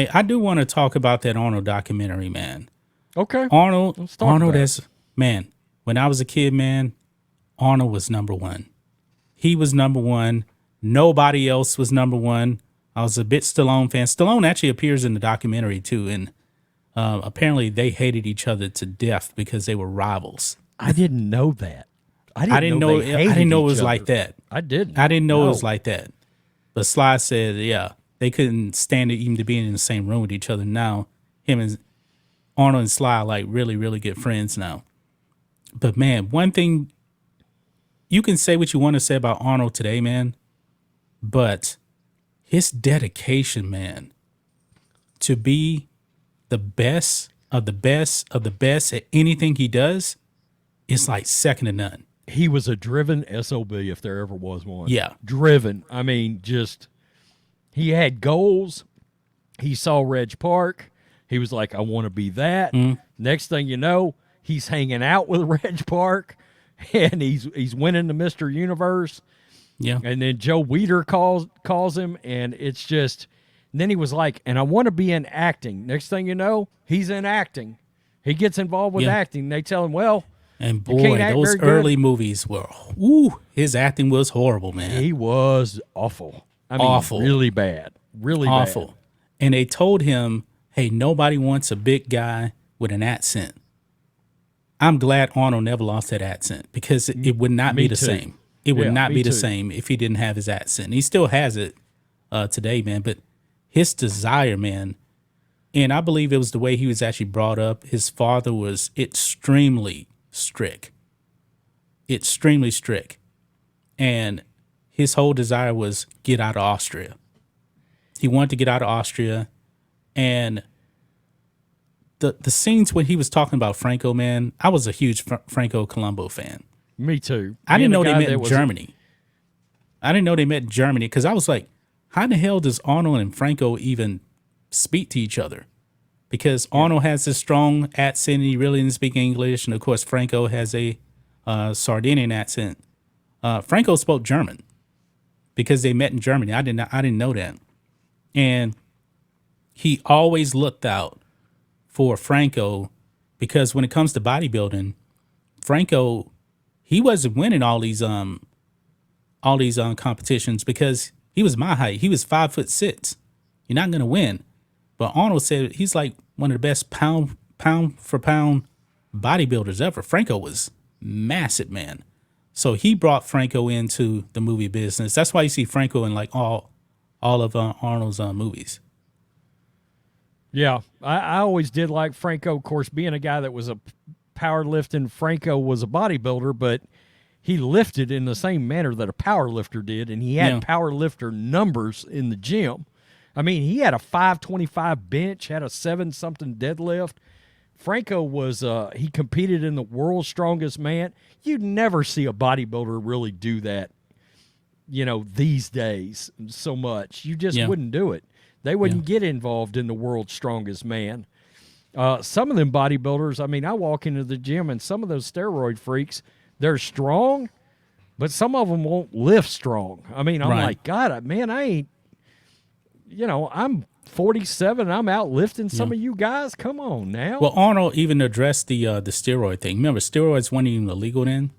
Hey, I do want to talk about that Arnold documentary, man. Okay. Arnold, Let's talk Arnold about it. as man. When I was a kid, man, Arnold was number one. He was number one. Nobody else was number one. I was a bit Stallone fan. Stallone actually appears in the documentary too, and apparently they hated each other to death because they were rivals. I didn't know that. I I didn't didn't know know. they I hated didn't know it each was like other. that. I didn't. I didn't know it was No. like that. But Sly said, yeah, they couldn't stand it even to being in the same room with each other. Now, him and Arnold and Sly are like really, really good friends now. But man, one thing you can say what you want to say about Arnold today, man, but his dedication, man, to be the best of the best of the best at anything he does is like second to none. He was a driven SOB if there ever was one. Yeah. Driven. I mean, just he had goals. He saw Reg Park. He was like, I want to be that. Next thing you know, he's hanging out with Reg Park and he's winning the Mr. Universe. Yeah. And then Joe Weider calls him, and it's just. And then he was like, and I want to be in acting. Next thing you know, he's in acting. He gets involved with Yeah. acting. They tell him, well, And can't boy, act those very good. early movies were, his acting was horrible, man. he was awful. I mean, Awful. really bad. Really Awful. bad. And they told him, hey, nobody wants a big guy with an accent. I'm glad Arnold never lost that accent because it would not Me be the too. same. It would Yeah, not me be the too. same if he didn't have his accent. He still has it today, man. But his desire, man, and I believe it was the way he was actually brought up. His father was extremely strict. Extremely strict. And his whole desire was get out of Austria. He wanted to get out of Austria. And the scenes when he was talking about Franco, man, I was a huge Franco Columbu fan. Me too. I didn't know Being they a guy met that in was- Germany. I didn't know they met in Germany because I was like, how the hell does Arnold and Franco even speak to each other? Because Arnold has this strong accent and he really didn't speak English. And of course, Franco has a Sardinian accent. Franco spoke German because they met in Germany. I didn't know that. And he always looked out for Franco because when it comes to bodybuilding, Franco, he wasn't winning all these competitions because he was my height. He was 5'6". You're not gonna win. But Arnold said he's like one of the best pound for pound bodybuilders ever. Franco was massive, man. So he brought Franco into the movie business. That's why you see Franco in like all of Arnold's movies. Yeah, I always did like Franco. Of course, being a guy that was a powerlifting, Franco was a bodybuilder, but he lifted in the same manner that a power lifter did, and he had Yeah. power lifter numbers in the gym. I mean, he had a 525 bench, had a 7-something deadlift. Franco was he competed in the world's strongest man. You'd never see a bodybuilder really do that, these days so much. You just Yeah. wouldn't do it. They wouldn't get involved in the world's strongest man. Some of them bodybuilders, I mean, I walk into the gym and some of those steroid freaks, they're strong, but some of them won't lift strong. I mean, I'm Right. like, God, man, I ain't, I'm 47. I'm out lifting some of you guys. Come on now. Well, Arnold even addressed the steroid thing. Remember, steroids weren't even illegal then,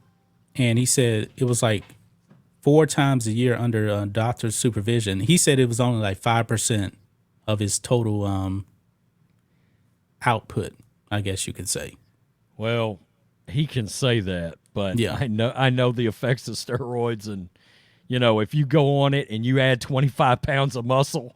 and he said it was like 4 times a year under doctor's supervision. He said it was only like 5% of his total output, I guess you could say. Well, he can say that, but Yeah. I know the effects of steroids, and if you go on it and you add 25 pounds of muscle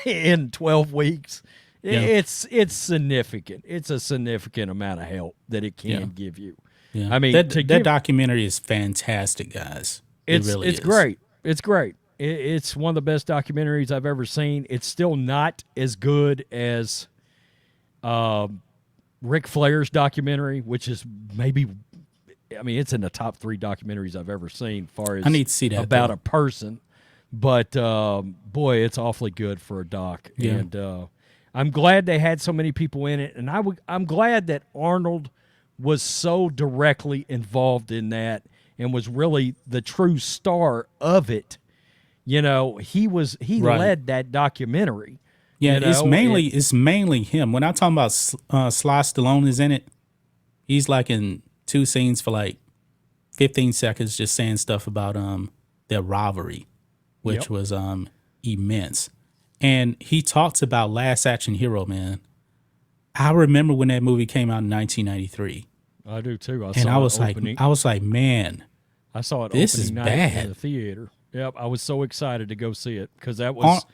in 12 weeks, Yeah. it's significant. It's a significant amount of help that it can Yeah. give you. Yeah, I mean, that to give- documentary is fantastic, guys. It's it really is. great. It's great. It's one of the best documentaries I've ever seen. It's still not as good as Ric Flair's documentary, which is maybe, I mean, it's in the top 3 documentaries I've ever seen. As far as I need to see that, about though. a person, but boy, it's awfully good for a doc. Yeah. And I'm glad they had so many people in it, and I'm glad that Arnold was so directly involved in that and was really the true star of it. He Right. led that documentary. Yeah, You know, it's mainly him. When I'm talking about Sly Stallone is in it, he's like in two scenes for like 15 seconds, just saying stuff about their rivalry, which Yep. was immense. And he talks about Last Action Hero, man. I remember when that movie came out in 1993, I do too. I and saw I was it opening. I was like, man, I saw it this opening is night bad. in the theater. Yep, I was so excited to go see it because that Ar- was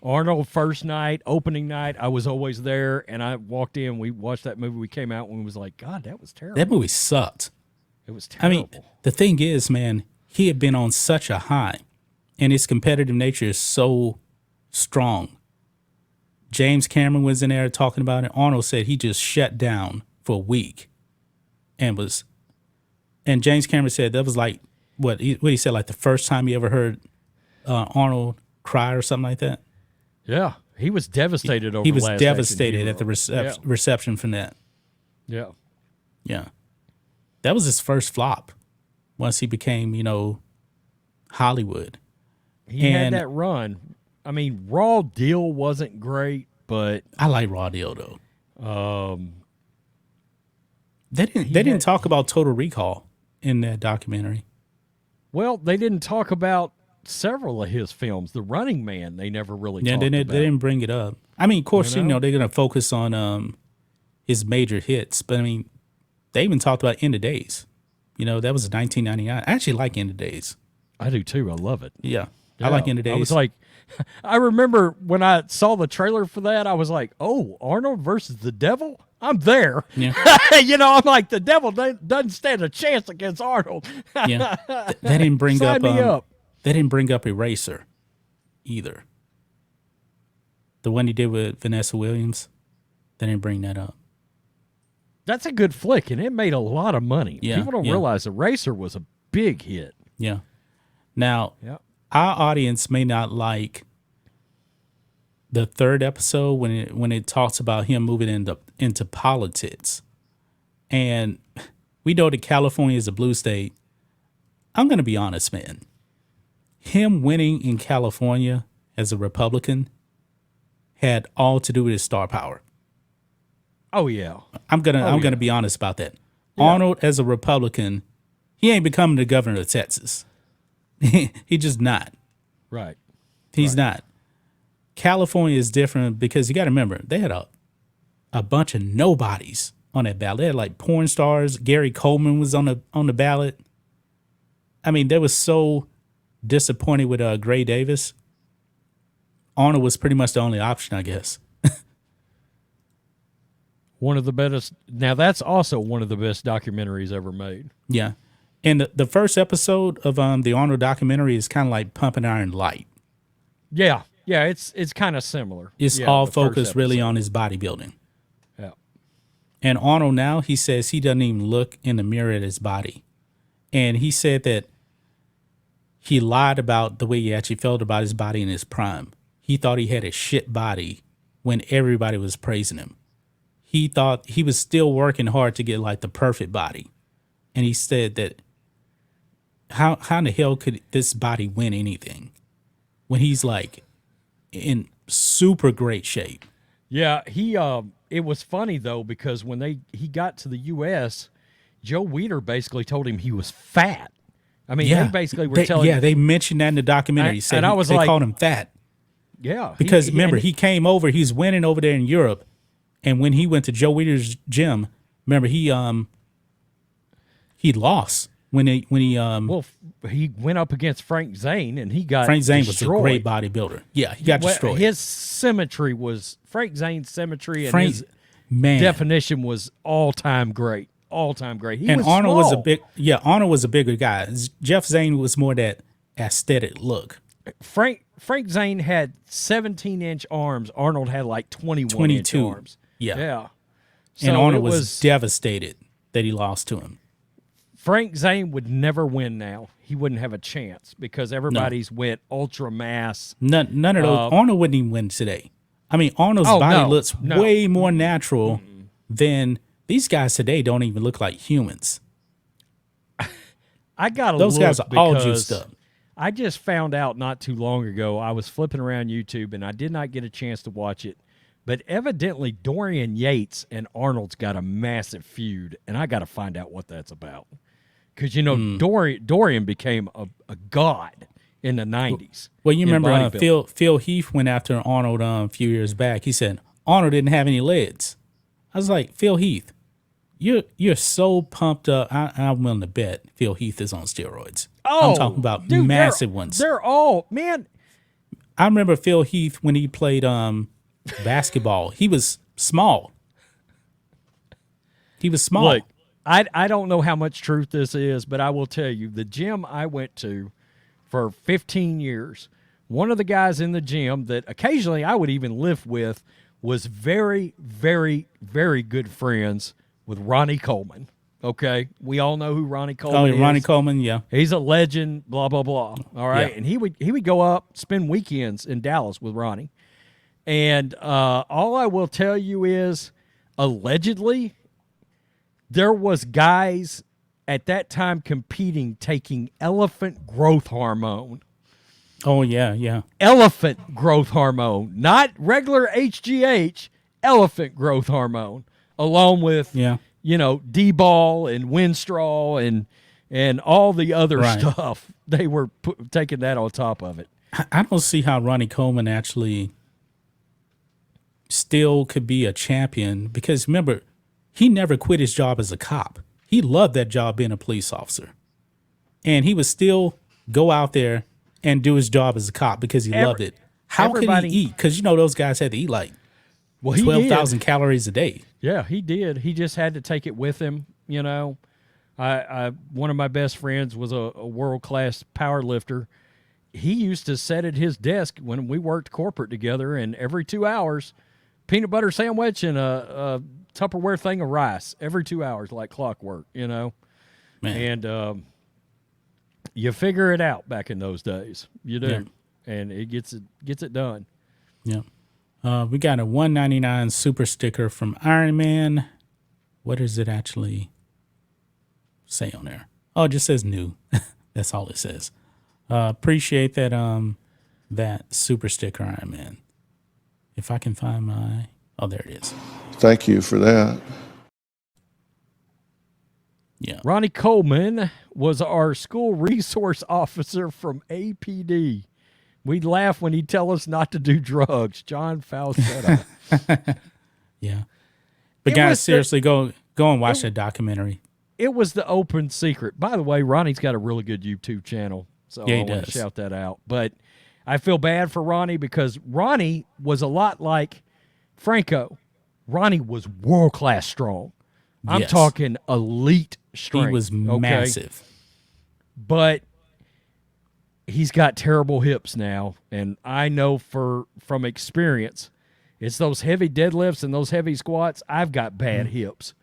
Arnold first night, opening night. I was always there, and I walked in. We watched that movie. We came out and we was like, God, that was terrible. that movie sucked. It was I terrible. mean, the thing is, man, he had been on such a high, and his competitive nature is so strong. James Cameron was in there talking about it. Arnold said he just shut down for a week, and James Cameron said that was like what he said, like the first time he ever heard Arnold cry or something like that. Yeah, he was devastated over. He was Last Action devastated Hero. at the reception from that. Yeah. Yeah, that was his first flop. Once he became, Hollywood. He had And- that run. I mean, Raw Deal wasn't great, but I like Raw Deal though. um, They didn't talk about Total Recall in that documentary. well, they didn't talk about several of his films. The Running Man, they never really Yeah, talked they about. didn't bring it up. I mean, of course, You know? they're gonna focus on his major hits, but I mean, they even talked about End of Days. That was 1999. I actually like End of Days. I do too. I love it. Yeah, I like End of Days. I was like, I remember when I saw the trailer for that, I was like, oh, Arnold versus the devil? I'm there. yeah, I'm like, the devil doesn't stand a chance against Arnold. yeah. They didn't bring Sign me up. They didn't bring up Eraser either. The one he did with Vanessa Williams, they didn't bring that up. That's a good flick, and it made a lot of money. Yeah, People don't yeah. realize Eraser was a big hit. Yeah. Now, Yep. our audience may not like the third episode when it talks about him moving into politics. And we know that California is a blue state. I'm going to be honest, man. Him winning in California as a Republican had all to do with his star power. Oh, yeah. I'm gonna yeah. be honest about that. Arnold as a Republican, he ain't becoming the governor of Texas. He just not. Right. He's not. California is different because you got to remember they had a bunch of nobodies on that ballot. They had like porn stars. Gary Coleman was on the ballot. I mean, they was so disappointed with Gray Davis. Arnold was pretty much the only option, I guess. One of the best. Now, that's also one of the best documentaries ever made. Yeah, and the first episode of the Arnold documentary is kind of like Pumping Iron Light. Yeah. Yeah, it's kind of similar. It's Yeah, all the first focused really episode. on his bodybuilding. Yeah. And Arnold now, he says he doesn't even look in the mirror at his body. And he said that he lied about the way he actually felt about his body in his prime. He thought he had a shit body when everybody was praising him. He thought he was still working hard to get like the perfect body. And he said that how in the hell could this body win anything when he's like in super great shape? Yeah, it was funny though because when he got to the US, Joe Weider basically told him he was fat. I mean, they basically were telling they mentioned that in the documentary. He said and I was they like- called him fat. Yeah. Because remember, and he came over, he's winning over there in Europe. And when he went to Joe Weider's gym, remember he lost when he he went up against Frank Zane and he got Frank Zane was a destroyed. great bodybuilder. Yeah, he got destroyed. His symmetry was Frank Zane's symmetry and Frank, his man, definition was all-time great. All-time great. He and was Arnold was a small. Arnold was a bigger guy. Jeff Zane was more that aesthetic look. Frank Zane had 17-inch arms. Arnold had like 21-inch 22. arms. Yeah. Yeah. And So Arnold it was devastated that he lost to him. Frank Zane would never win now. He wouldn't have a chance because everybody's went ultra mass. None of those. Arnold wouldn't even win today. I mean, Arnold's body looks way more natural than these guys today. Don't even look like humans. I got to Those guys are all juiced up. I just found out not too long ago. I was flipping around YouTube and I did not get a chance to watch it. But evidently Dorian Yates and Arnold's got a massive feud, and I got to find out what that's about. Because, Dorian became a god in the 90s. Well, you remember Phil Heath went after Arnold a few years back. He said Arnold didn't have any legs. I was like, Phil Heath, you're so pumped up. I'm willing to bet Phil Heath is on steroids. Oh, I'm talking about dude, massive ones. They're all, man. I remember Phil Heath when he played basketball. He was small. He was small. Look, I don't know how much truth this is, but I will tell you, the gym I went to for 15 years, one of the guys in the gym that occasionally I would even lift with was very, very, very good friends with Ronnie Coleman. Okay? We all know who Ronnie Coleman is. Ronnie Coleman, yeah. He's a legend, blah, blah, blah. All right? Yeah. And he would go up, spend weekends in Dallas with Ronnie. And all I will tell you is, allegedly, there was guys at that time competing taking elephant growth hormone. Oh, yeah. Elephant growth hormone, not regular HGH, elephant growth hormone, along with, D-ball and Winstrol and all the other stuff. They were taking that on top of it. I don't see how Ronnie Coleman actually still could be a champion, because remember, he never quit his job as a cop. He loved that job being a police officer. And he would still go out there and do his job as a cop because he loved it. How could he eat? Because those guys had to eat like 12,000 calories a day. Yeah, he did. He just had to take it with him, I one of my best friends was a world-class power lifter. He used to sit at his desk when we worked corporate together, and every 2 hours, peanut butter sandwich and a Tupperware thing of rice every 2 hours, like clockwork, Man. And you figure it out back in those days. You do. Yeah. And it gets it done. Yeah. We got a $1.99 super sticker from Iron Man. What does it actually say on there? Oh, it just says new. That's all it says. Appreciate that super sticker, Iron Man. If I can find there it is. Thank you for that. Yeah. Ronnie Coleman was our school resource officer from APD. We'd laugh when he'd tell us not to do drugs. John Falsetto. Yeah. But guys, seriously, go and watch that documentary. It was the open secret. By the way, Ronnie's got a really good YouTube channel. So I want to shout that out. But I feel bad for Ronnie because Ronnie was a lot like Franco. Ronnie was world-class strong. I'm talking elite strength. He was massive. But he's got terrible hips now, and I know from experience, it's those heavy deadlifts and those heavy squats. I've got bad hips.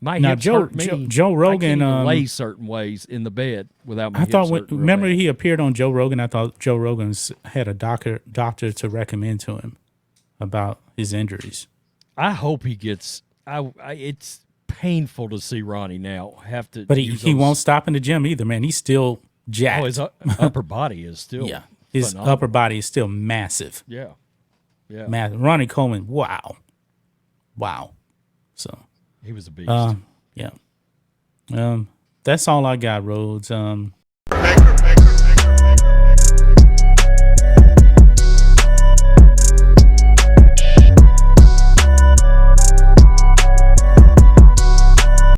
My hips hurt me. Joe Rogan I can't even lay certain ways in the bed without my hips. Remember he appeared on Joe Rogan. I thought Joe Rogan had a doctor to recommend to him about his injuries. I hope he gets. It's painful to see Ronnie now have to. But he won't stop in the gym either, man. He's still jacked. Oh, his upper body is still his phenomenal. upper body is still massive. Yeah. Massive. Ronnie Coleman, wow. So he was a beast. Yeah. That's all I got, Rhodes. Make